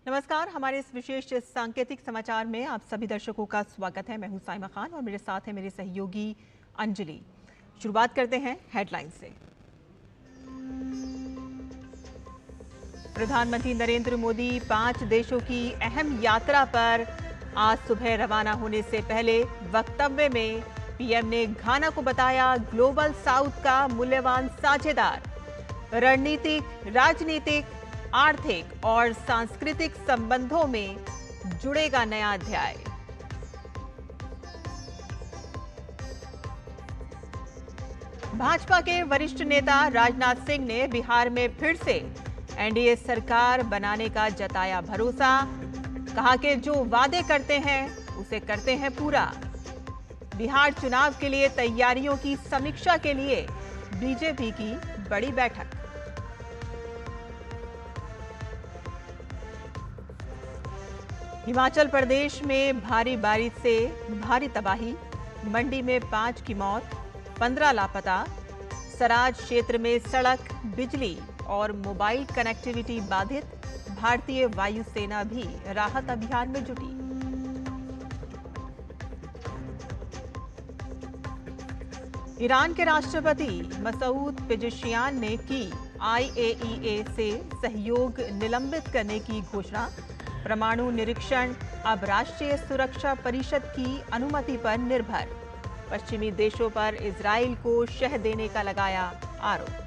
नमस्कार, हमारे इस विशेष सांकेतिक समाचार में आप सभी दर्शकों का स्वागत है। मैं हूं साइमा खान और मेरे साथ है मेरे सहयोगी अंजलि। शुरुआत करते हैं हेडलाइन से। प्रधानमंत्री नरेंद्र मोदी 5 देशों की अहम यात्रा पर आज सुबह रवाना होने से पहले वक्तव्य में पीएम ने घाना को बताया ग्लोबल साउथ का मूल्यवान साझेदार। रणनीतिक, राजनीतिक, आर्थिक और सांस्कृतिक संबंधों में जुड़ेगा नया अध्याय। भाजपा के वरिष्ठ नेता राजनाथ सिंह ने बिहार में फिर से एनडीए सरकार बनाने का जताया भरोसा। कहा कि जो वादे करते हैं उसे करते हैं पूरा। बिहार चुनाव के लिए तैयारियों की समीक्षा के लिए बीजेपी की बड़ी बैठक। हिमाचल प्रदेश में भारी बारिश से भारी तबाही। मंडी में 5 की मौत, 15 लापता। सराज क्षेत्र में सड़क, बिजली और मोबाइल कनेक्टिविटी बाधित। भारतीय वायुसेना भी राहत अभियान में जुटी। ईरान के राष्ट्रपति मसूद पेजेशियान ने की आईएईए से सहयोग निलंबित करने की घोषणा। परमाणु निरीक्षण अब राष्ट्रीय सुरक्षा परिषद की अनुमति पर निर्भर। पश्चिमी देशों पर इजराइल को शह देने का लगाया आरोप।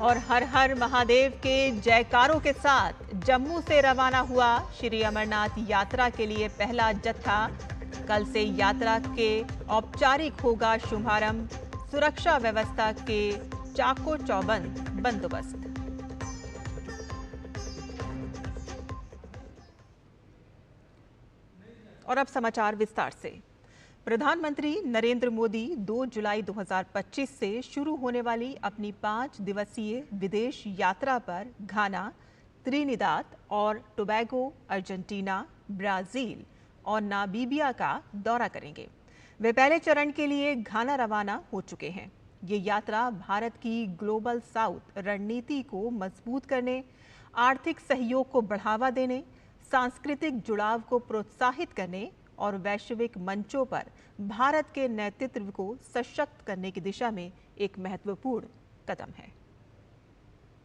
और हर हर महादेव के जयकारों के साथ जम्मू से रवाना हुआ श्री अमरनाथ यात्रा के लिए पहला जत्था। कल से यात्रा के औपचारिक होगा शुभारंभ। सुरक्षा व्यवस्था के चाको चौबंद बंदोबस्त। और अब समाचार विस्तार से। प्रधानमंत्री नरेंद्र मोदी 2 जुलाई 2025 से शुरू होने वाली अपनी 5 दिवसीय विदेश यात्रा पर घाना, त्रिनिदाद और टोबैगो, अर्जेंटीना, ब्राजील और नामीबिया का दौरा करेंगे। वे पहले चरण के लिए घाना रवाना हो चुके हैं। ये यात्रा भारत की ग्लोबल साउथ रणनीति को मजबूत करने, आर्थिक सहयोग को बढ़ावा देने, सांस्कृतिक जुड़ाव को प्रोत्साहित करने और वैश्विक मंचों पर भारत के नेतृत्व को सशक्त करने की दिशा में एक महत्वपूर्ण कदम है।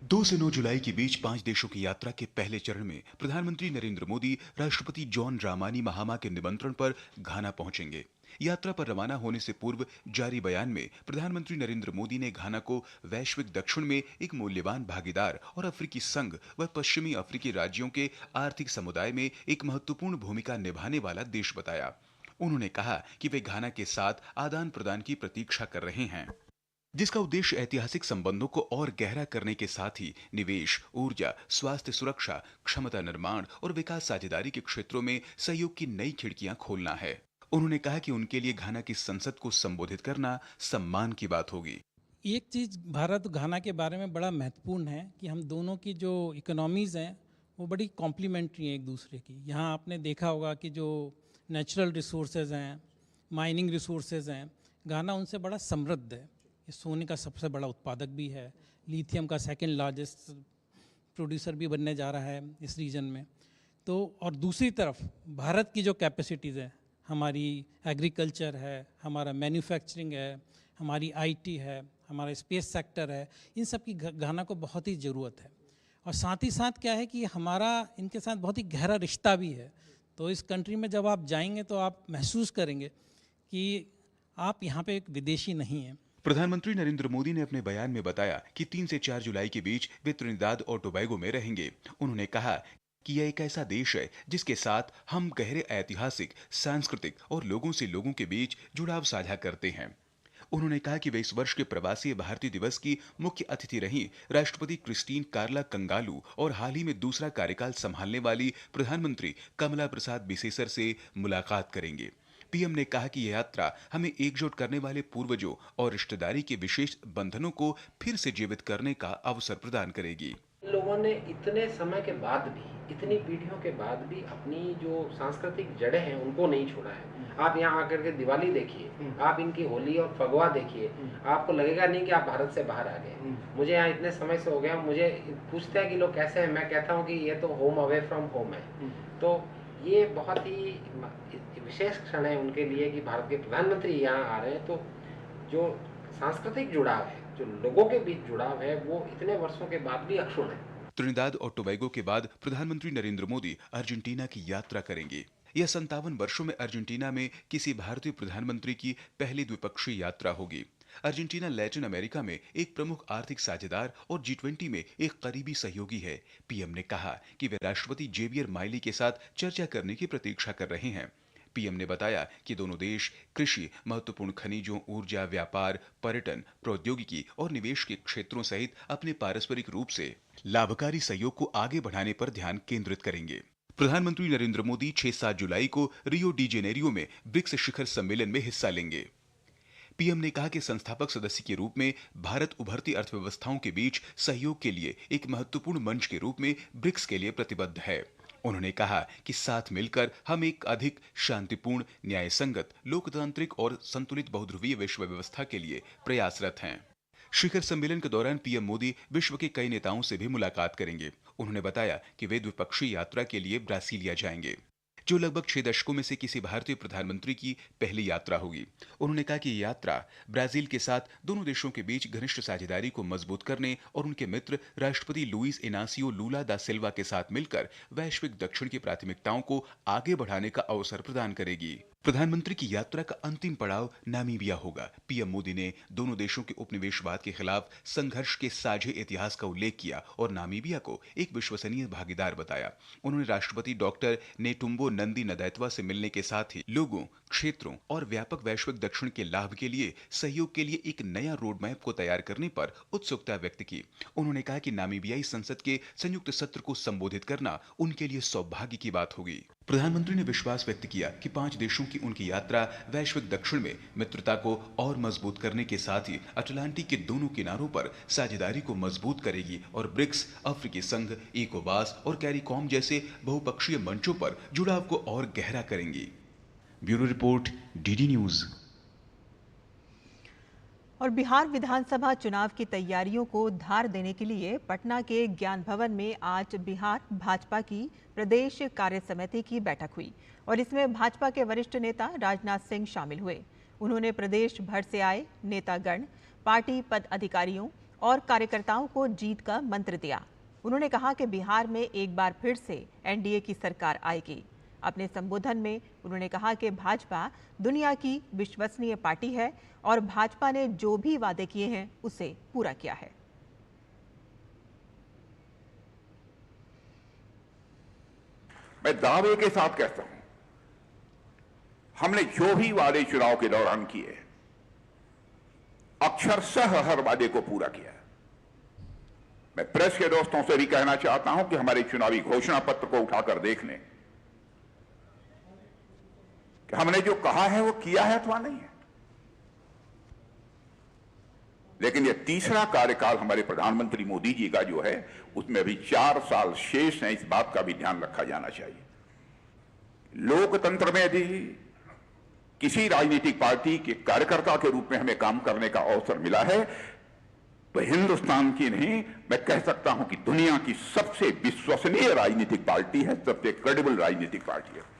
2 से 9 जुलाई के बीच 5 देशों की यात्रा के पहले चरण में प्रधानमंत्री नरेंद्र मोदी राष्ट्रपति जॉन ड्रामानी महामा के निमंत्रण पर घाना पहुंचेंगे। यात्रा पर रवाना होने से पूर्व जारी बयान में प्रधानमंत्री नरेंद्र मोदी ने घाना को वैश्विक दक्षिण में एक मूल्यवान भागीदार और अफ्रीकी संघ व पश्चिमी अफ्रीकी राज्यों के आर्थिक समुदाय में एक महत्वपूर्ण भूमिका निभाने वाला देश बताया। उन्होंने कहा कि वे घाना के साथ आदान प्रदान की प्रतीक्षा कर रहे हैं, जिसका उद्देश्य ऐतिहासिक संबंधों को और गहरा करने के साथ ही निवेश, ऊर्जा, स्वास्थ्य सुरक्षा, क्षमता निर्माण और विकास साझेदारी के क्षेत्रों में सहयोग की नई खिड़कियां खोलना है। उन्होंने कहा कि उनके लिए घाना की संसद को संबोधित करना सम्मान की बात होगी। एक चीज़ भारत घाना के बारे में बड़ा महत्वपूर्ण है कि हम दोनों की जो इकोनॉमीज़ हैं वो बड़ी कॉम्प्लीमेंट्री हैं एक दूसरे की। यहाँ आपने देखा होगा कि जो नेचुरल रिसोर्सेज हैं, माइनिंग रिसोर्सेज हैं, घाना उनसे बड़ा समृद्ध है। ये सोने का सबसे बड़ा उत्पादक भी है, लिथियम का सेकंड लार्जेस्ट प्रोड्यूसर भी बनने जा रहा है इस रीजन में। तो और दूसरी तरफ भारत की जो कैपेसिटीज़ है, हमारी एग्रीकल्चर है, हमारा मैन्युफैक्चरिंग है, हमारी आईटी है, हमारा स्पेस सेक्टर है, इन सब की घाना को बहुत ही ज़रूरत है। और साथ ही साथ क्या है कि हमारा इनके साथ बहुत ही गहरा रिश्ता भी है। तो इस कंट्री में जब आप जाएंगे तो आप महसूस करेंगे कि आप यहाँ पे एक विदेशी नहीं हैं। प्रधानमंत्री नरेंद्र मोदी ने अपने बयान में बताया कि 3 से 4 जुलाई के बीच वे त्रिनिदाद और टोबैगो में रहेंगे। उन्होंने कहा कि यह एक ऐसा देश है जिसके साथ हम गहरे ऐतिहासिक, सांस्कृतिक और लोगों से लोगों के बीच जुड़ाव साझा करते हैं। उन्होंने कहा कि वे इस वर्ष के प्रवासी भारतीय दिवस की मुख्य अतिथि रही राष्ट्रपति क्रिस्टीन कार्ला कंगालू और हाल ही में दूसरा कार्यकाल संभालने वाली प्रधानमंत्री कमला प्रसाद बिसेसर से मुलाकात करेंगे। पीएम ने कहा कि यह यात्रा हमें एकजुट करने वाले पूर्वजों और रिश्तेदारी के विशेष बंधनों को फिर से जीवित करने का अवसर प्रदान करेगी। लोगों ने इतने समय के बाद भी, इतनी पीढ़ियों के बाद भी अपनी जो सांस्कृतिक जड़ें हैं उनको नहीं छोड़ा है। आप यहाँ आकर के दिवाली देखिए, आप इनकी होली और फगवा देखिए, आपको लगेगा नहीं कि आप भारत से बाहर आ गए। मुझे यहाँ इतने समय से हो गया, मुझे पूछते हैं कि लोग कैसे हैं, मैं कहता हूँ कि ये तो होम अवे फ्रॉम होम है। तो ये बहुत ही विशेष क्षण है उनके लिए कि भारत के प्रधानमंत्री यहाँ आ रहे हैं। तो जो सांस्कृतिक जुड़ाव है, जो लोगों के बीच जुड़ाव है, वो इतने वर्षों के बाद भी अक्षुण्ण है। त्रिनिदाद और टोबैगो के बाद प्रधानमंत्री नरेंद्र मोदी अर्जेंटीना की यात्रा करेंगे। यह 57 वर्षों में अर्जेंटीना में किसी भारतीय प्रधानमंत्री की पहली द्विपक्षीय यात्रा होगी। अर्जेंटीना लैटिन अमेरिका में एक प्रमुख आर्थिक साझेदार और G20 में एक करीबी सहयोगी है। पीएम ने कहा कि वे राष्ट्रपति जेवियर माइली के साथ चर्चा करने की प्रतीक्षा कर रहे हैं। पीएम ने बताया कि दोनों देश कृषि, महत्वपूर्ण खनिजों, ऊर्जा, व्यापार, पर्यटन, प्रौद्योगिकी और निवेश के क्षेत्रों सहित अपने पारस्परिक रूप से लाभकारी सहयोग को आगे बढ़ाने पर ध्यान केंद्रित करेंगे। प्रधानमंत्री नरेंद्र मोदी 6-7 जुलाई को रियो डी जेनेरियो में ब्रिक्स शिखर सम्मेलन में हिस्सा लेंगे। पीएम ने कहा कि संस्थापक सदस्य के रूप में भारत उभरती अर्थव्यवस्थाओं के बीच सहयोग के लिए एक महत्वपूर्ण मंच के रूप में ब्रिक्स के लिए प्रतिबद्ध है। उन्होंने कहा कि साथ मिलकर हम एक अधिक शांतिपूर्ण, न्यायसंगत, लोकतांत्रिक और संतुलित बहुध्रुवीय विश्व व्यवस्था के लिए प्रयासरत हैं। शिखर सम्मेलन के दौरान पीएम मोदी विश्व के कई नेताओं से भी मुलाकात करेंगे। उन्होंने बताया कि वे द्विपक्षीय यात्रा के लिए ब्राजीलिया जाएंगे, जो लगभग 6 दशकों में से किसी भारतीय प्रधानमंत्री की पहली यात्रा होगी। उन्होंने कहा कि यह यात्रा ब्राजील के साथ दोनों देशों के बीच घनिष्ठ साझेदारी को मजबूत करने और उनके मित्र राष्ट्रपति लुइस इनासियो लूला दा सिल्वा के साथ मिलकर वैश्विक दक्षिण की प्राथमिकताओं को आगे बढ़ाने का अवसर प्रदान करेगी। प्रधानमंत्री की यात्रा का अंतिम पड़ाव नामीबिया होगा। पीएम मोदी ने दोनों देशों के उपनिवेशवाद के खिलाफ संघर्ष के साझे इतिहास का उल्लेख किया और नामीबिया को एक विश्वसनीय भागीदार बताया। उन्होंने राष्ट्रपति डॉक्टर नेटुम्बो नंदी नदैत्वा से मिलने के साथ ही लोगों, क्षेत्रों और व्यापक वैश्विक दक्षिण के लाभ के लिए सहयोग के लिए एक नया रोड मैप को तैयार करने पर उत्सुकता व्यक्त की। उन्होंने कहा कि नामीबियाई संसद के संयुक्त सत्र को संबोधित करना उनके लिए सौभाग्य की बात होगी। प्रधानमंत्री ने विश्वास व्यक्त किया कि 5 देशों की उनकी यात्रा वैश्विक दक्षिण में मित्रता को और मजबूत करने के साथ ही अटलांटिक के दोनों किनारों पर साझेदारी को मजबूत करेगी और ब्रिक्स, अफ्रीकी संघ, इकोवास और कैरिकॉम जैसे बहुपक्षीय मंचों पर जुड़ाव को और गहरा करेंगी। Bureau report, DD news. और बिहार विधानसभा चुनाव की तैयारियों को धार देने के लिए पटना के ज्ञान भवन में आज बिहार भाजपा की प्रदेश कार्य समिति की बैठक हुई और इसमें भाजपा के वरिष्ठ नेता राजनाथ सिंह शामिल हुए। उन्होंने प्रदेश भर से आए नेतागण, पार्टी पदाधिकारियों और कार्यकर्ताओं को जीत का मंत्र दिया। उन्होंने कहा कि बिहार में एक बार फिर से एनडीए की सरकार आएगी। अपने संबोधन में उन्होंने कहा कि भाजपा दुनिया की विश्वसनीय पार्टी है और भाजपा ने जो भी वादे किए हैं उसे पूरा किया है। मैं दावे के साथ कहता हूं, हमने जो भी वादे चुनाव के दौरान किए, अक्षरशः हर वादे को पूरा किया। मैं प्रेस के दोस्तों से भी कहना चाहता हूं कि हमारे चुनावी घोषणा पत्र को उठाकर देख लें कि हमने जो कहा है वो किया है अथवा नहीं है। लेकिन यह तीसरा कार्यकाल हमारे प्रधानमंत्री मोदी जी का जो है, उसमें अभी 4 साल शेष हैं। इस बात का भी ध्यान रखा जाना चाहिए। लोकतंत्र में यदि किसी राजनीतिक पार्टी के कार्यकर्ता के रूप में हमें काम करने का अवसर मिला है, तो हिंदुस्तान की नहीं, मैं कह सकता हूं कि दुनिया की सबसे विश्वसनीय राजनीतिक पार्टी है, सबसे क्रेडिबल राजनीतिक पार्टी है।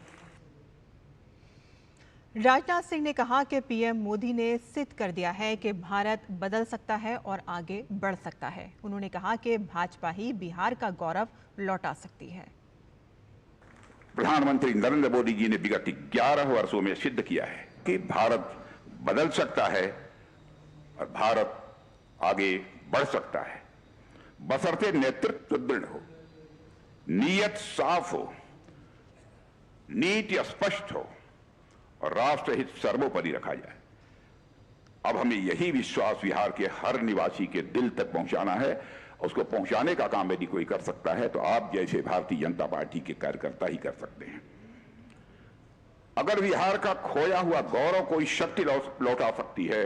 राजनाथ सिंह ने कहा कि पीएम मोदी ने सिद्ध कर दिया है कि भारत बदल सकता है और आगे बढ़ सकता है। उन्होंने कहा कि भाजपा ही बिहार का गौरव लौटा सकती है। प्रधानमंत्री नरेंद्र मोदी जी ने विगत 11 वर्षों में सिद्ध किया है कि भारत बदल सकता है और भारत आगे बढ़ सकता है, बशर्ते नेतृत्व दृढ़ हो, नीयत साफ हो, नीति स्पष्ट हो और राष्ट्रहित सर्वोपरि रखा जाए। अब हमें यही विश्वास बिहार के हर निवासी के दिल तक पहुंचाना है। उसको पहुंचाने का काम यदि कोई कर सकता है तो आप जैसे भारतीय जनता पार्टी के कार्यकर्ता ही कर सकते हैं। अगर बिहार का खोया हुआ गौरव कोई शक्ति लौटा सकती है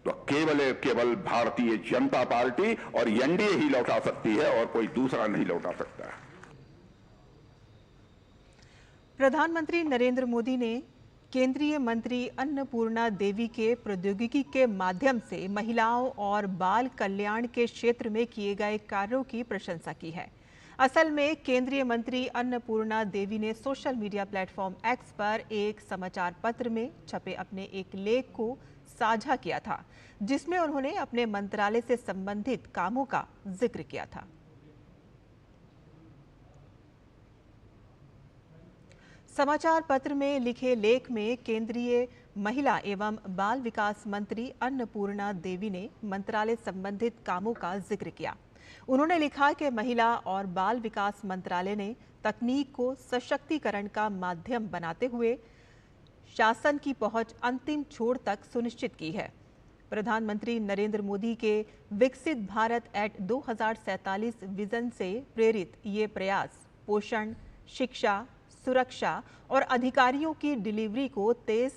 तो केवल भारतीय जनता पार्टी और एनडीए ही लौटा सकती है और कोई दूसरा नहीं लौटा सकता। प्रधानमंत्री नरेंद्र मोदी ने केंद्रीय मंत्री अन्नपूर्णा देवी के प्रौद्योगिकी के माध्यम से महिलाओं और बाल कल्याण के क्षेत्र में किए गए कार्यों की प्रशंसा की है। असल में केंद्रीय मंत्री अन्नपूर्णा देवी ने सोशल मीडिया प्लेटफॉर्म एक्स पर एक समाचार पत्र में छपे अपने एक लेख को साझा किया था, जिसमें उन्होंने अपने मंत्रालय से संबंधित कामों का जिक्र किया था। समाचार पत्र में लिखे लेख में केंद्रीय महिला एवं बाल विकास मंत्री अन्नपूर्णा देवी ने मंत्रालय संबंधित कामों का जिक्र किया। उन्होंने लिखा कि महिला और बाल विकास मंत्रालय ने तकनीक को सशक्तिकरण का माध्यम बनाते हुए शासन की पहुंच अंतिम छोर तक सुनिश्चित की है। प्रधानमंत्री नरेंद्र मोदी के विकसित भारत एट 2047 विजन से प्रेरित ये प्रयास पोषण, शिक्षा, सुरक्षा और अधिकारियों की डिलीवरी को तेज,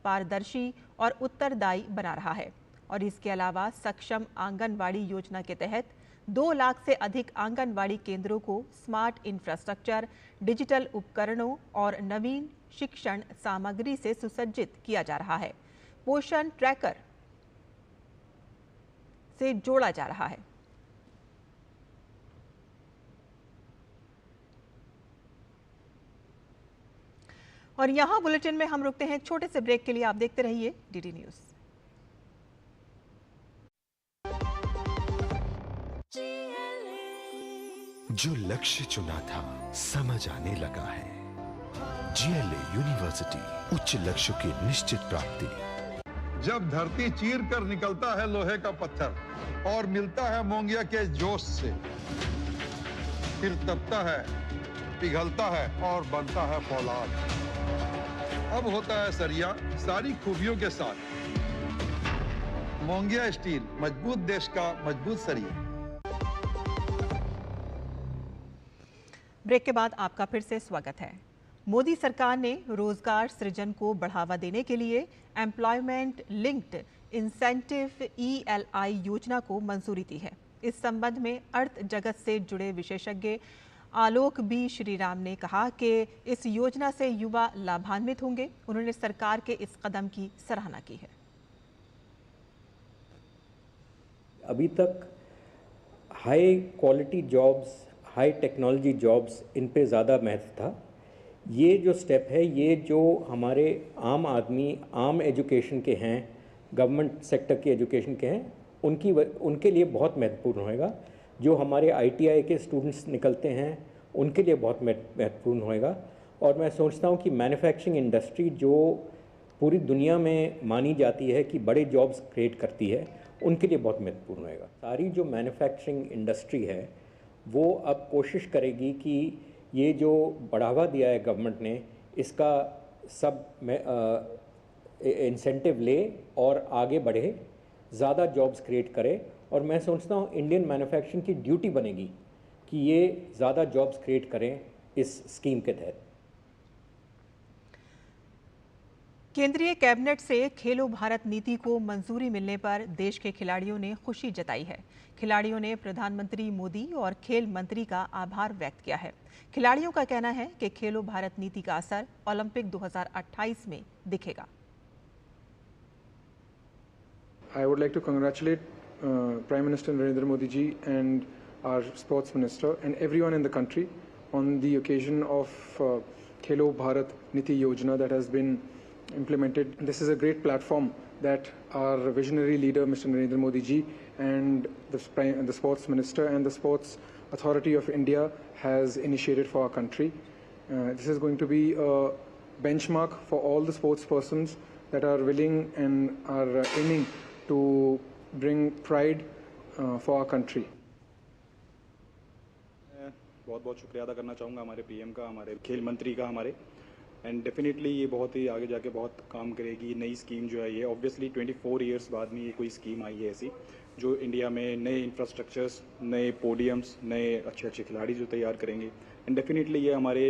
पारदर्शी और उत्तरदायी बना रहा है। और इसके अलावा सक्षम आंगनवाड़ी योजना के तहत 2 लाख से अधिक आंगनवाड़ी केंद्रों को स्मार्ट इंफ्रास्ट्रक्चर, डिजिटल उपकरणों और नवीन शिक्षण सामग्री से सुसज्जित किया जा रहा है। पोषण ट्रैकर से जोड़ा जा रहा है। और यहां बुलेटिन में हम रुकते हैं एक छोटे से ब्रेक के लिए। आप देखते रहिए डीडी न्यूज़। जो लक्ष्य चुना था समझ आने लगा है। जीएलए यूनिवर्सिटी, उच्च लक्ष्य की निश्चित प्राप्ति। जब धरती चीर कर निकलता है लोहे का पत्थर और मिलता है मोंगिया के जोश से, फिर तपता है, पिघलता है और बनता है फौलाद। अब होता है सरिया सारी खूबियों के साथ। मोंगिया स्टील, मजबूत देश का मजबूत सरिया। ब्रेक के बाद आपका फिर से स्वागत है। मोदी सरकार ने रोजगार सृजन को बढ़ावा देने के लिए एम्प्लॉयमेंट लिंक्ड इंसेंटिव ELI योजना को मंजूरी दी है। इस संबंध में अर्थ जगत से जुड़े विशेषज्ञ आलोक बी श्रीराम ने कहा कि इस योजना से युवा लाभान्वित होंगे। उन्होंने सरकार के इस कदम की सराहना की है। अभी तक high quality jobs, high technology jobs, इन पे ज़्यादा महत्व था। ये जो स्टेप है, ये जो हमारे आम आदमी, आम एजुकेशन के हैं, गवर्नमेंट सेक्टर के एजुकेशन के हैं, उनके लिए बहुत महत्वपूर्ण होएगा। जो हमारे ITI के स्टूडेंट्स निकलते हैं उनके लिए बहुत महत्वपूर्ण होएगा। और मैं सोचता हूँ कि मैन्युफैक्चरिंग इंडस्ट्री जो पूरी दुनिया में मानी जाती है कि बड़े जॉब्स क्रिएट करती है, उनके लिए बहुत महत्वपूर्ण होएगा। सारी जो मैन्युफैक्चरिंग इंडस्ट्री है वो अब कोशिश करेगी कि ये जो बढ़ावा दिया है गवर्नमेंट ने, इसका सब इंसेंटिव ले और आगे बढ़े, ज़्यादा जॉब्स क्रिएट करे। और मैं सोचता हूँ इंडियन मैन्युफैक्चरिंग की ड्यूटी बनेगी कि ये ज़्यादा जॉब्स क्रिएट करें इस स्कीम के तहत। केंद्रीय कैबिनेट से खेलो भारत नीति को मंजूरी मिलने पर देश के खिलाड़ियों ने खुशी जताई है। खिलाड़ियों ने प्रधानमंत्री मोदी और खेल मंत्री का आभार व्यक्त किया है। खिलाड़ियों का कहना है कि खेलो भारत नीति का असर ओलंपिक 2028 में दिखेगा। I would like to congratulate Prime Minister Narendra Modi ji and our Sports Minister and everyone in the country on the occasion of Khelo Bharat Niti Yojana that has been implemented. This is a great platform that our visionary leader Mr. Narendra Modi ji and the Sports Minister and the Sports Authority of India has initiated for our country. This is going to be a benchmark for all the sports persons that are willing and are aiming to bring pride for our country. बहुत बहुत शुक्रिया अदा करना चाहूँगा हमारे PM का, हमारे खेल मंत्री का, हमारे एंड डेफिनेटली ये बहुत ही आगे जाके बहुत काम करेगी। नई स्कीम जो है ये ऑब्वियसली 24 ईयर्स बाद में ये कोई स्कीम आई है ऐसी जो इंडिया में नए इंफ्रास्ट्रक्चर्स, नए पोडियम्स, नए अच्छे अच्छे खिलाड़ी जो तैयार करेंगे। एंड डेफिनेटली ये हमारे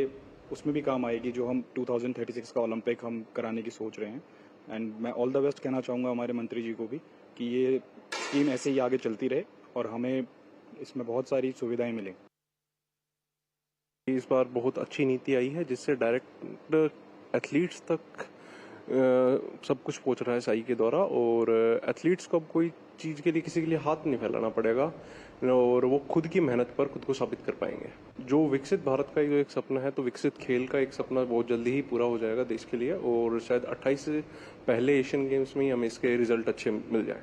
उसमें भी काम आएगी जो हम 2036 का ओलंपिक हम कराने की सोच रहे हैं। एंड मैं ऑल द बेस्ट कहना चाहूँगा हमारे मंत्री जी को भी कि ये स्कीम ऐसे ही आगे चलती रहे और हमें इसमें बहुत सारी सुविधाएं मिलें। इस बार बहुत अच्छी नीति आई है जिससे डायरेक्ट एथलीट्स तक सब कुछ पहुंच रहा है साई के द्वारा, और एथलीट्स को अब कोई चीज़ के लिए किसी के लिए हाथ नहीं फैलाना पड़ेगा और वो खुद की मेहनत पर खुद को साबित कर पाएंगे। जो विकसित भारत का जो एक सपना है, तो विकसित खेल का एक सपना बहुत जल्दी ही पूरा हो जाएगा देश के लिए, और शायद 28 से पहले एशियन गेम्स में ही हमें इसके रिजल्ट अच्छे मिल जाए।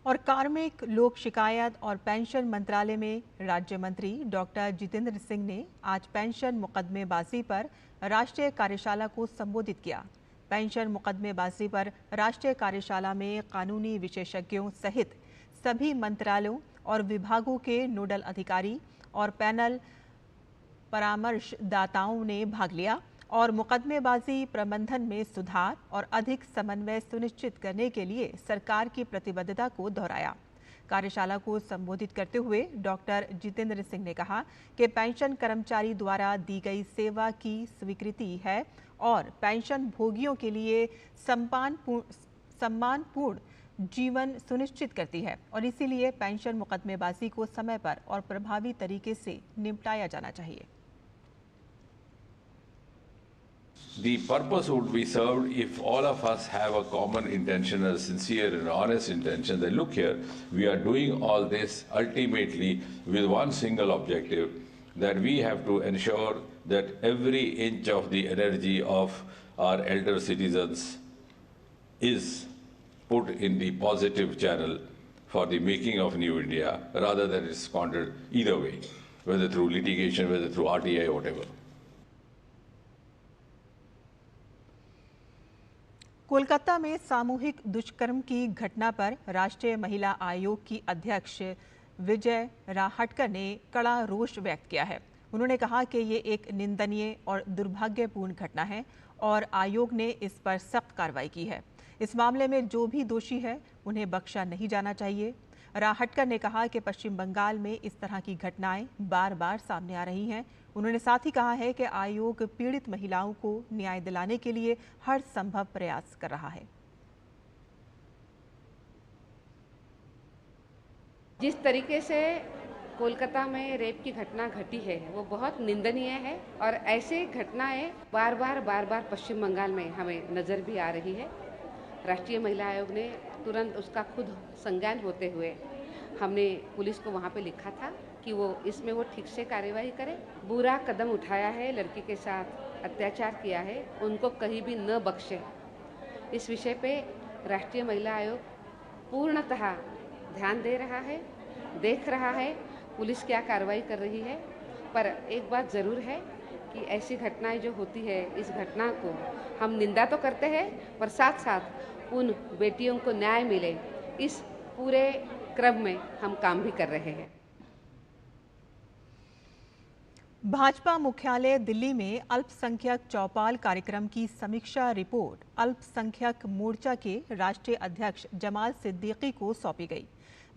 और कार्मिक, लोक शिकायत और पेंशन मंत्रालय में राज्य मंत्री डॉक्टर जितेंद्र सिंह ने आज पेंशन मुकदमेबाजी पर राष्ट्रीय कार्यशाला को संबोधित किया। पेंशन मुकदमेबाजी पर राष्ट्रीय कार्यशाला में कानूनी विशेषज्ञों सहित सभी मंत्रालयों और विभागों के नोडल अधिकारी और पैनल परामर्शदाताओं ने भाग लिया और मुकदमेबाजी प्रबंधन में सुधार और अधिक समन्वय सुनिश्चित करने के लिए सरकार की प्रतिबद्धता को दोहराया। कार्यशाला को संबोधित करते हुए डॉक्टर जितेंद्र सिंह ने कहा कि पेंशन कर्मचारी द्वारा दी गई सेवा की स्वीकृति है और पेंशन भोगियों के लिए सम्मानपूर्ण जीवन सुनिश्चित करती है और इसीलिए पेंशन मुकदमेबाजी को समय पर और प्रभावी तरीके से निपटाया जाना चाहिए। The purpose would be served if all of us have a common intention, a sincere and honest intention that look here, we are doing all this ultimately with one single objective, that we have to ensure that every inch of the energy of our elder citizens is put in the positive channel for the making of New India rather than it's squandered either way, whether through litigation, whether through RTI, whatever. Kolkata में सामूहिक दुष्कर्म की घटना पर राष्ट्रीय महिला आयोग की अध्यक्ष विजय राहटकर ने कड़ा रोष व्यक्त किया है। उन्होंने कहा कि ये एक निंदनीय और दुर्भाग्यपूर्ण घटना है और आयोग ने इस पर सख्त कार्रवाई की है। इस मामले में जो भी दोषी है उन्हें बख्शा नहीं जाना चाहिए। राहटकर ने कहा कि पश्चिम बंगाल में इस तरह की घटनाएं बार-बार सामने आ रही हैं। उन्होंने साथ ही कहा है कि आयोग पीड़ित महिलाओं को न्याय दिलाने के लिए हर संभव प्रयास कर रहा है। जिस तरीके से कोलकाता में रेप की घटना घटी है वो बहुत निंदनीय है और ऐसे घटनाएं बार बार पश्चिम बंगाल में हमें नज़र भी आ रही है। राष्ट्रीय महिला आयोग ने तुरंत उसका खुद संज्ञान होते हुए हमने पुलिस को वहाँ पे लिखा था कि वो इसमें वो ठीक से कार्यवाही करे। बुरा कदम उठाया है, लड़की के साथ अत्याचार किया है, उनको कहीं भी न बख्शे। इस विषय पे राष्ट्रीय महिला आयोग पूर्णतः ध्यान दे रहा है, देख रहा है पुलिस क्या कार्रवाई कर रही है। पर एक बात ज़रूर है कि ऐसी घटनाएं जो होती है, इस घटना को हम निंदा तो करते हैं पर साथ साथ उन बेटियों को न्याय मिले, इस पूरे क्रम में हम काम भी कर रहे हैं। भाजपा मुख्यालय दिल्ली में अल्पसंख्यक चौपाल कार्यक्रम की समीक्षा रिपोर्ट अल्पसंख्यक मोर्चा के राष्ट्रीय अध्यक्ष जमाल सिद्दीकी को सौंपी गई।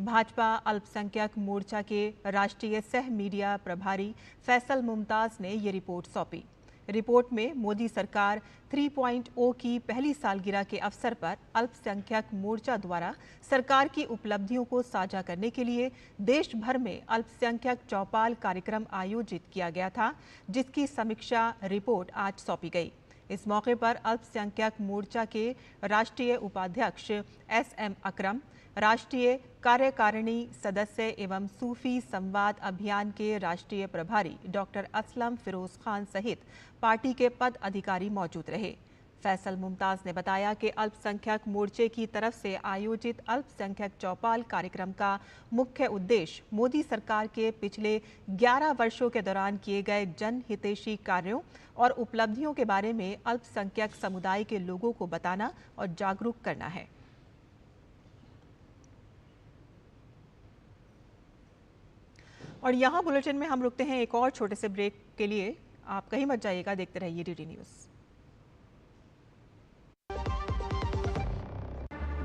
भाजपा अल्पसंख्यक मोर्चा के राष्ट्रीय सह मीडिया प्रभारी फैसल मुमताज ने ये रिपोर्ट सौंपी। रिपोर्ट में मोदी सरकार 3.0 की पहली सालगिरह के अवसर पर अल्पसंख्यक मोर्चा द्वारा सरकार की उपलब्धियों को साझा करने के लिए देश भर में अल्पसंख्यक चौपाल कार्यक्रम आयोजित किया गया था, जिसकी समीक्षा रिपोर्ट आज सौंपी गई। इस मौके पर अल्पसंख्यक मोर्चा के राष्ट्रीय उपाध्यक्ष SM अकरम, राष्ट्रीय कार्यकारिणी सदस्य एवं सूफी संवाद अभियान के राष्ट्रीय प्रभारी डॉक्टर असलम फिरोज खान सहित पार्टी के पद अधिकारी मौजूद रहे। फैसल मुमताज ने बताया कि अल्पसंख्यक मोर्चे की तरफ से आयोजित अल्पसंख्यक चौपाल कार्यक्रम का मुख्य उद्देश्य मोदी सरकार के पिछले 11 वर्षों के दौरान किए गए जनहितैषी कार्यों और उपलब्धियों के बारे में अल्पसंख्यक समुदाय के लोगों को बताना और जागरूक करना है। और यहाँ बुलेटिन में हम रुकते हैं एक और छोटे से ब्रेक के लिए। आप कहीं मत जाइएगा, देखते रहिए DD न्यूज़।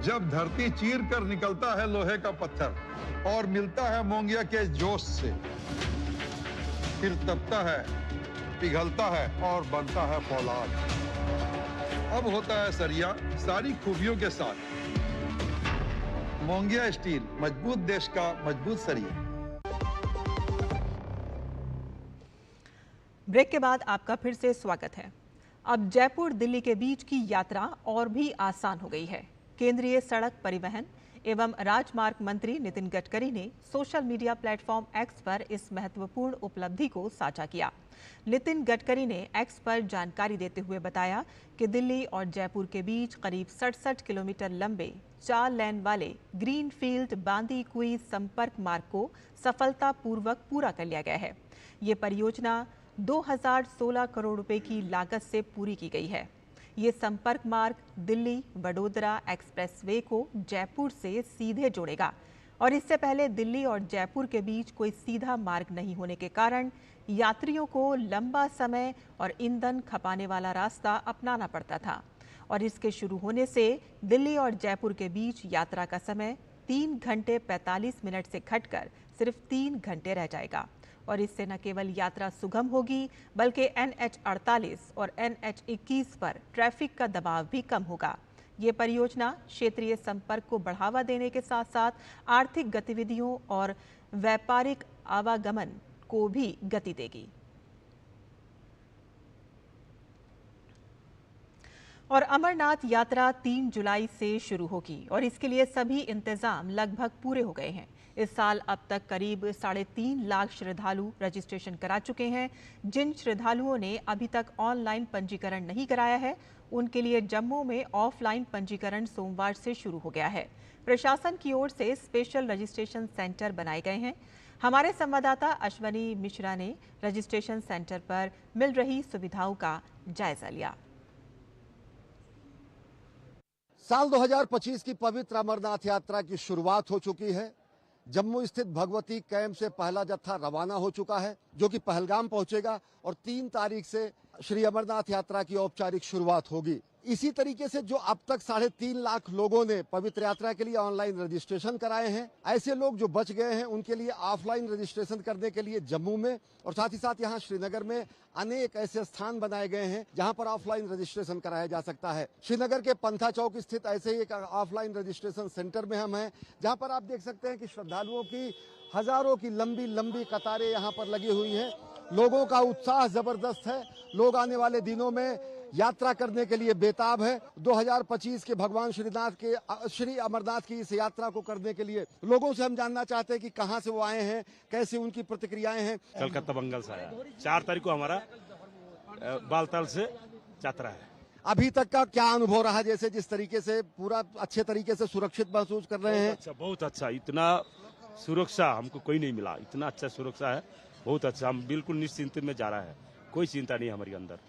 जब धरती चीर कर निकलता है लोहे का पत्थर और मिलता है मोंगिया के जोश से, फिर तपता है, पिघलता है और बनता है फौलाद। अब होता है सरिया सारी खूबियों के साथ। मोंगिया स्टील, मजबूत देश का मजबूत सरिया। ब्रेक के बाद आपका फिर से स्वागत है। अब जयपुर दिल्ली के बीच की यात्रा और भी आसान हो गई है। केंद्रीय सड़क परिवहन एवं राजमार्ग मंत्री नितिन गडकरी ने सोशल मीडिया प्लेटफॉर्म एक्स पर इस महत्वपूर्ण उपलब्धि को साझा किया। नितिन गडकरी ने एक्स पर जानकारी देते हुए बताया कि दिल्ली और जयपुर के बीच करीब 67 किलोमीटर लंबे 4 लेन वाले ग्रीनफील्ड बांदी कुई संपर्क मार्ग को सफलतापूर्वक पूरा कर लिया गया है। ये परियोजना 2016 करोड़ रुपए की लागत से पूरी की गई है। ये संपर्क मार्ग दिल्ली वडोदरा एक्सप्रेसवे को जयपुर से सीधे जोड़ेगा और इससे पहले दिल्ली और जयपुर के बीच कोई सीधा मार्ग नहीं होने के कारण यात्रियों को लंबा समय और ईंधन खपाने वाला रास्ता अपनाना पड़ता था और इसके शुरू होने से दिल्ली और जयपुर के बीच यात्रा का समय 3 घंटे 45 मिनट से घटकर सिर्फ 3 घंटे रह जाएगा और इससे न केवल यात्रा सुगम होगी बल्कि NH 48 और NH 21 पर ट्रैफिक का दबाव भी कम होगा। ये परियोजना क्षेत्रीय संपर्क को बढ़ावा देने के साथ साथ आर्थिक गतिविधियों और व्यापारिक आवागमन को भी गति देगी। और अमरनाथ यात्रा 3 जुलाई से शुरू होगी और इसके लिए सभी इंतजाम लगभग पूरे हो गए हैं। इस साल अब तक करीब 3.5 लाख श्रद्धालु रजिस्ट्रेशन करा चुके हैं। जिन श्रद्धालुओं ने अभी तक ऑनलाइन पंजीकरण नहीं कराया है उनके लिए जम्मू में ऑफलाइन पंजीकरण सोमवार से शुरू हो गया है। प्रशासन की ओर से स्पेशल रजिस्ट्रेशन सेंटर बनाए गए हैं। हमारे संवाददाता अश्वनी मिश्रा ने रजिस्ट्रेशन सेंटर पर मिल रही सुविधाओं का जायजा लिया। साल 2025 की पवित्र अमरनाथ यात्रा की शुरुआत हो चुकी है। जम्मू स्थित भगवती कैंप से पहला जत्था रवाना हो चुका है जो कि पहलगाम पहुंचेगा और 3 तारीख से श्री अमरनाथ यात्रा की औपचारिक शुरुआत होगी। इसी तरीके से जो अब तक 3.5 लाख लोगों ने पवित्र यात्रा के लिए ऑनलाइन रजिस्ट्रेशन कराए हैं, ऐसे लोग जो बच गए हैं उनके लिए ऑफलाइन रजिस्ट्रेशन करने के लिए जम्मू में और साथ ही साथ यहाँ श्रीनगर में अनेक ऐसे स्थान बनाए गए हैं जहां पर ऑफलाइन रजिस्ट्रेशन कराया जा सकता है। श्रीनगर के पंथा चौक स्थित ऐसे ही एक ऑफलाइन रजिस्ट्रेशन सेंटर में हम हैं जहां पर आप देख सकते हैं कि श्रद्धालुओं की हजारों की लंबी लंबी कतारें यहाँ पर लगी हुई हैं। लोगों का उत्साह जबरदस्त है। लोग आने वाले दिनों में यात्रा करने के लिए बेताब है। 2025 के भगवान श्री अमरनाथ की इस यात्रा को करने के लिए लोगों से हम जानना चाहते हैं कि कहां से वो आए हैं, कैसे उनकी प्रतिक्रियाएं हैं। कलकत्ता बंगाल से आया। 4 तारीख को हमारा बालताल से यात्रा है। अभी तक का क्या अनुभव रहा? जैसे जिस तरीके से पूरा अच्छे तरीके से सुरक्षित महसूस कर रहे हैं? अच्छा, बहुत अच्छा। इतना सुरक्षा हमको कोई नहीं मिला। इतना अच्छा सुरक्षा है, बहुत अच्छा। हम बिल्कुल निश्चिंत में जा रहा है, कोई चिंता नहीं हमारे अंदर।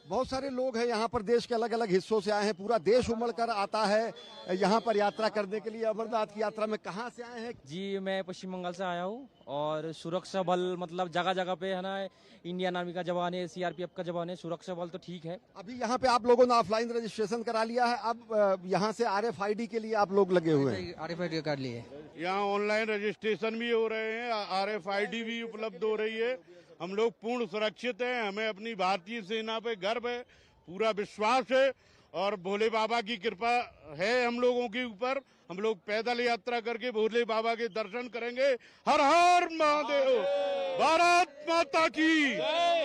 बहुत सारे लोग हैं यहाँ पर, देश के अलग अलग हिस्सों से आए हैं। पूरा देश उमड़ कर आता है यहाँ पर यात्रा करने के लिए। अमरनाथ की यात्रा में कहाँ से आए हैं? जी, मैं पश्चिम बंगाल से आया हूँ और सुरक्षा बल मतलब जगह जगह पे है ना, इंडियन आर्मी का जवान है, CRPF का जवान है, सुरक्षा बल तो ठीक है। अभी यहाँ पे आप लोगों ने ऑफलाइन रजिस्ट्रेशन करा लिया है, अब यहाँ से RFID के लिए आप लोग लगे हुए हैं। RFID कर लिए। यहाँ ऑनलाइन रजिस्ट्रेशन भी हो रहे हैं, RFID भी उपलब्ध हो रही है। हम लोग पूर्ण सुरक्षित हैं। हमें अपनी भारतीय सेना पे गर्व है, पूरा विश्वास है और भोले बाबा की कृपा है हम लोगों के ऊपर। हम लोग पैदल यात्रा करके भोले बाबा के दर्शन करेंगे। हर हर महादेव। भारत माता की,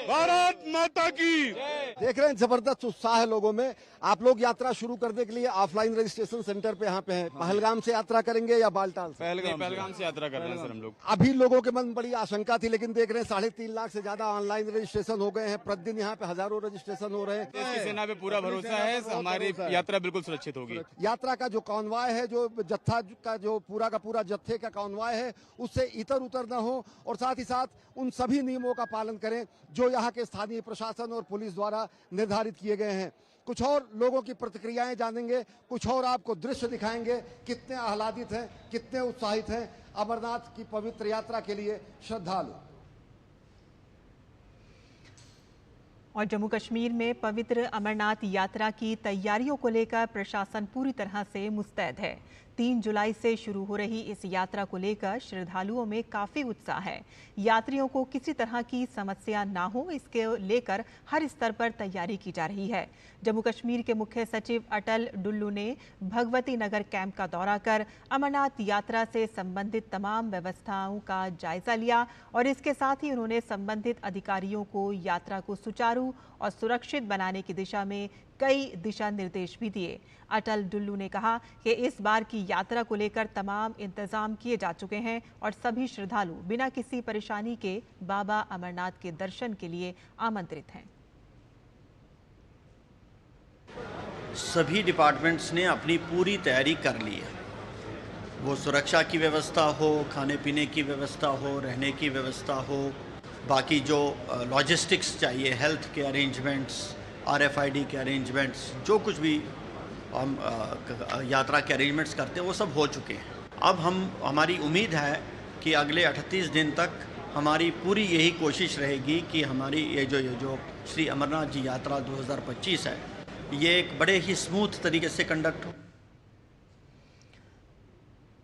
भारत माता की। देख रहे हैं जबरदस्त उत्साह है लोगों में। आप लोग यात्रा शुरू करने के लिए ऑफलाइन रजिस्ट्रेशन सेंटर पे यहाँ पे हैं। पहलगाम से यात्रा करेंगे या बालटाल से? पहलगाम से यात्रा कर रहे हैं सर हम लोग। अभी लोगों के मन में बड़ी आशंका थी, लेकिन देख रहे हैं 3.5 लाख से ज्यादा ऑनलाइन रजिस्ट्रेशन हो गए हैं। प्रतिदिन यहाँ पे हजारों रजिस्ट्रेशन हो रहे हैं। देश की सेना पे पूरा भरोसा है, हमारी यात्रा बिल्कुल सुरक्षित होगी। यात्रा का जो कॉन्वॉय है, जो जत्था का जो पूरा का पूरा जत्थे का कॉन्वॉय है, उससे इतर उतर न हो और साथ ही साथ उन सभी नियमों का पालन करें जो यहाँ के स्थानीय प्रशासन और पुलिस द्वारा निर्धारित किए गए हैं। कुछ और लोगों की प्रतिक्रियाएं जानेंगे, कुछ और आपको दृश्य दिखाएंगे, कितने आह्लादित हैं, कितने उत्साहित हैं अमरनाथ की पवित्र यात्रा के लिए श्रद्धालु। और जम्मू कश्मीर में पवित्र अमरनाथ यात्रा की तैयारियों को लेकर प्रशासन पूरी तरह से मुस्तैद है। 3 जुलाई से शुरू हो रही इस यात्रा को लेकर श्रद्धालुओं में काफी उत्साह है। यात्रियों को किसी तरह की समस्या ना हो, इसके लेकर हर स्तर पर तैयारी की जा रही है। जम्मू कश्मीर के मुख्य सचिव अटल डुल्लू ने भगवती नगर कैंप का दौरा कर अमरनाथ यात्रा से संबंधित तमाम व्यवस्थाओं का जायजा लिया और इसके साथ ही उन्होंने संबंधित अधिकारियों को यात्रा को सुचारू और सुरक्षित बनाने की दिशा में कई दिशा निर्देश भी दिए। अटल डुल्लू ने कहा कि इस बार की यात्रा को लेकर तमाम इंतजाम किए जा चुके हैं और सभी श्रद्धालु बिना किसी परेशानी के बाबा अमरनाथ के दर्शन के लिए आमंत्रित हैं। सभी डिपार्टमेंट्स ने अपनी पूरी तैयारी कर ली है। वो सुरक्षा की व्यवस्था हो, खाने पीने की व्यवस्था हो, रहने की व्यवस्था हो, बाकी जो लॉजिस्टिक्स चाहिए, हेल्थ के अरेंजमेंट्स, RFID के अरेंजमेंट्स, जो कुछ भी हम यात्रा के अरेंजमेंट्स करते हैं वो सब हो चुके हैं। अब हमारी उम्मीद है कि अगले 38 दिन तक हमारी पूरी यही कोशिश रहेगी कि हमारी ये जो श्री अमरनाथ जी यात्रा 2025 है, ये एक बड़े ही स्मूथ तरीके से कंडक्ट हो।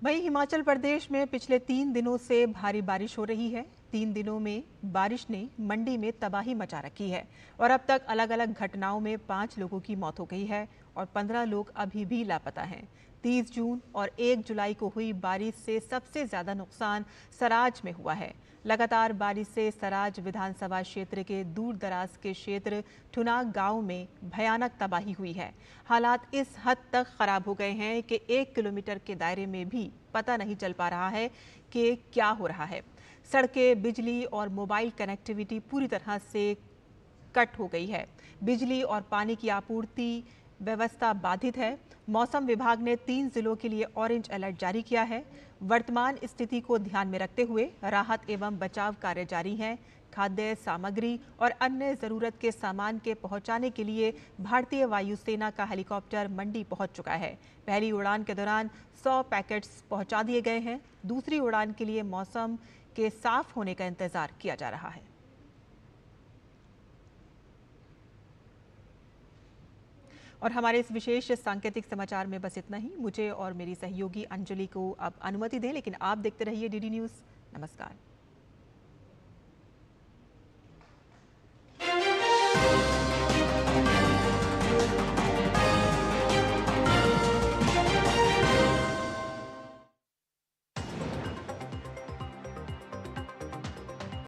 वहीं हिमाचल प्रदेश में पिछले 3 दिनों से भारी बारिश हो रही है। 3 दिनों में बारिश ने मंडी में तबाही मचा रखी है और अब तक अलग अलग घटनाओं में 5 लोगों की मौत हो गई है और 15 लोग अभी भी लापता हैं। 30 जून और 1 जुलाई को हुई बारिश से सबसे ज्यादा नुकसान सराज में हुआ है। लगातार बारिश से सराज विधानसभा क्षेत्र के दूर दराज के क्षेत्र ठुनाग गांव में भयानक तबाही हुई है। हालात इस हद तक खराब हो गए हैं कि 1 किलोमीटर के दायरे में भी पता नहीं चल पा रहा है कि क्या हो रहा है। सड़कें, बिजली और मोबाइल कनेक्टिविटी पूरी तरह से कट हो गई है। बिजली और पानी की आपूर्ति व्यवस्था बाधित है। मौसम विभाग ने 3 जिलों के लिए ऑरेंज अलर्ट जारी किया है। वर्तमान स्थिति को ध्यान में रखते हुए राहत एवं बचाव कार्य जारी हैं। खाद्य सामग्री और अन्य जरूरत के सामान के पहुंचाने के लिए भारतीय वायुसेना का हेलीकॉप्टर मंडी पहुंच चुका है। पहली उड़ान के दौरान 100 पैकेट्स पहुंचा दिए गए हैं। दूसरी उड़ान के लिए मौसम के साफ होने का इंतजार किया जा रहा है। और हमारे इस विशेष सांकेतिक समाचार में बस इतना ही। मुझे और मेरी सहयोगी अंजलि को अब अनुमति दें, लेकिन आप देखते रहिए DD न्यूज़। नमस्कार।